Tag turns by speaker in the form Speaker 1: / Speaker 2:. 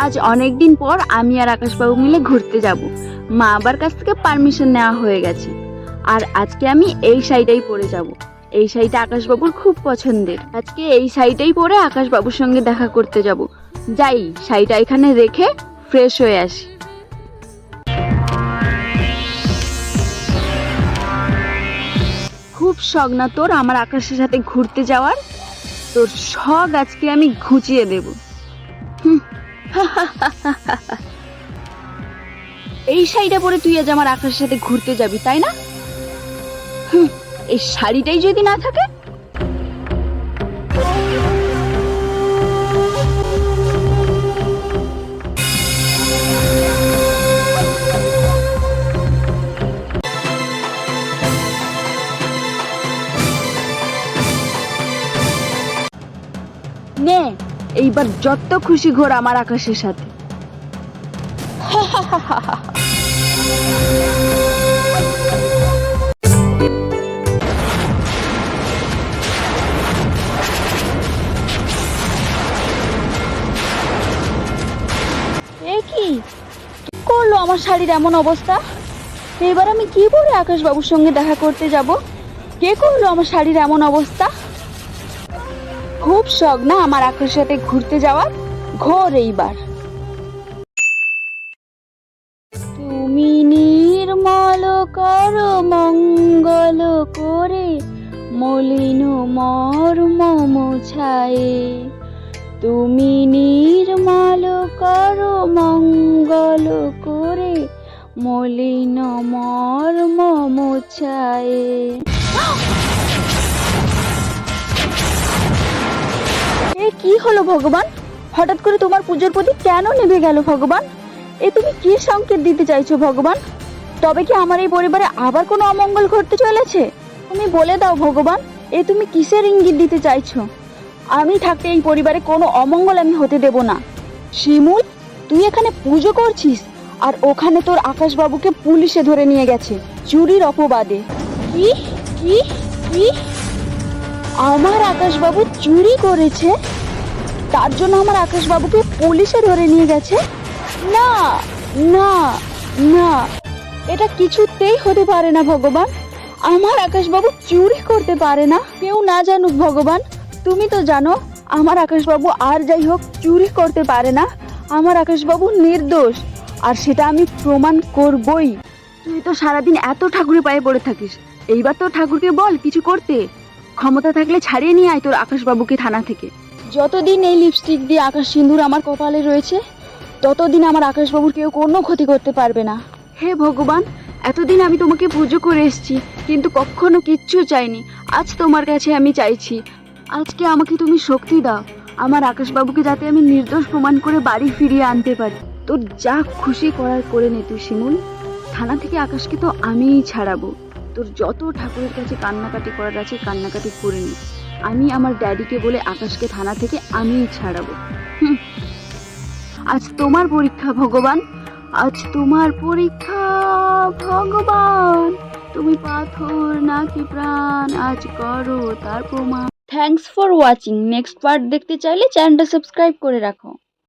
Speaker 1: আজ অনেক দিন পর আমি আর আকাশবাবু মিলে ঘুরতে যাব। মা আবার কাছ থেকে পারমিশন নেওয়া হয়ে গেছে। আর আজকে আমি এই শাড়িটাই পরে যাব। এই শাড়িটা আকাশবাবুর খুব পছন্দের। আজকে এই শাড়িটাই পরে আকাশবাবুর সঙ্গে দেখা করতে যাব। যাই, শাড়িটা এখানে রেখে ফ্রেশ হয়ে আসি। খুব শখ না তোর আমার আকাশের সাথে ঘুরতে যাওয়ার? তোর শখ আজকে আমি ঘুচিয়ে দেব। এই শাড়িটা পরে তুই আজ আমার আকাশের সাথে ঘুরতে যাবি, তাই না? এই শাড়িটাই যদি না থাকে। নে, এইবার যত খুশি ঘোর আমার আকাশের সাথে। কি করলো আমার শাড়ির এমন অবস্থা? এবার আমি কি বলে আকাশবাবুর সঙ্গে দেখা করতে যাব? কে করলো আমার শাড়ির এমন অবস্থা? খুব শখ না আমার আকাশের সাথে ঘুরতে যাওয়ার? ঘোর এইবার। তুমি নির্মল করো মঙ্গল করে, মলিন মর্ম মোছায়ে। তুমি নির্মল করো মঙ্গল করে, মলিন মর্ম মোছায়ে। কি হলো ভগবান? হঠাৎ করে তোমার পুজোর প্রতি কেন নেমে গেল ভগবান? এ তুমি কি সংকেত দিতে চাইছো ভগবান? তবে কি আমার এই পরিবারে আবার কোনো অমঙ্গল ঘটতে চলেছে? তুমি বলে দাও ভগবান, এ তুমি কিসের ইঙ্গিত দিতে চাইছো? আমি থাকতে এই পরিবারে কোনো অমঙ্গল আমি হতে দেব না। শিমুল, তুই এখানে পুজো করছিস আর ওখানে তোর আকাশবাবুকে পুলিশে ধরে নিয়ে গেছে চুরির অপবাদে। কি কি কি? আমার আকাশবাবু চুরি করেছে? তার জন্য আমার আকাশবাবুকে পুলিশে ধরে নিয়ে গেছে? না না না, এটা কিছুতেই হতে পারে না ভগবান। আমার আকাশবাবু চুরি করতে পারে না। কেউ না জানুক ভগবান, তুমি তো জানো আমার আকাশবাবু আর যাই হোক চুরি করতে পারে না। আমার আকাশবাবু নির্দোষ, আর সেটা আমি প্রমাণ করবই। তুই তো সারাদিন এত ঠাকুরের পায়ে পড়ে থাকিস, এইবার তো ঠাকুরকে বল কিছু করতে। ক্ষমতা থাকলে ছাড়িয়ে নিয়ে আয় তোর আকাশবাবুকে থানা থেকে। যতদিন এই লিপস্টিক দিয়ে আকাশ সিঁদুর আমার কপালে রয়েছে, ততদিন আমার আকাশবাবুর কেউ কোনো ক্ষতি করতে পারবে না। হে ভগবান, এতদিন আমি তোমাকে পুজো করে এসেছি, কিন্তু কখনো কিচ্ছু চাইনি। আজ তোমার কাছে আমি চাইছি, আজকে আমাকে তুমি শক্তি দাও, আমার আকাশবাবুকে যাতে আমি নির্দোষ প্রমাণ করে বাড়ি ফিরিয়ে আনতে পারি। তোর যা খুশি করার করে নে তুই শিমুল। থানা থেকে আকাশকে তো আমিই ছাড়াবো। তোর যত ঠাকুরের কাছে কান্নাকাটি করার আছে কান্নাকাটি করে নি। আমি আমার ড্যাডিকে বলে আকাশকে থানা থেকে আমিই ছাড়াবো। আজ তোমার পরীক্ষা ভগবান, আজ তোমার পরীক্ষা ভগবান। তুমি পাথর নাকি প্রাণ, আজ করো তার প্রমাণ। Thanks for watching. Next part দেখতে চাইলে চ্যানেলটা সাবস্ক্রাইব করে রাখো।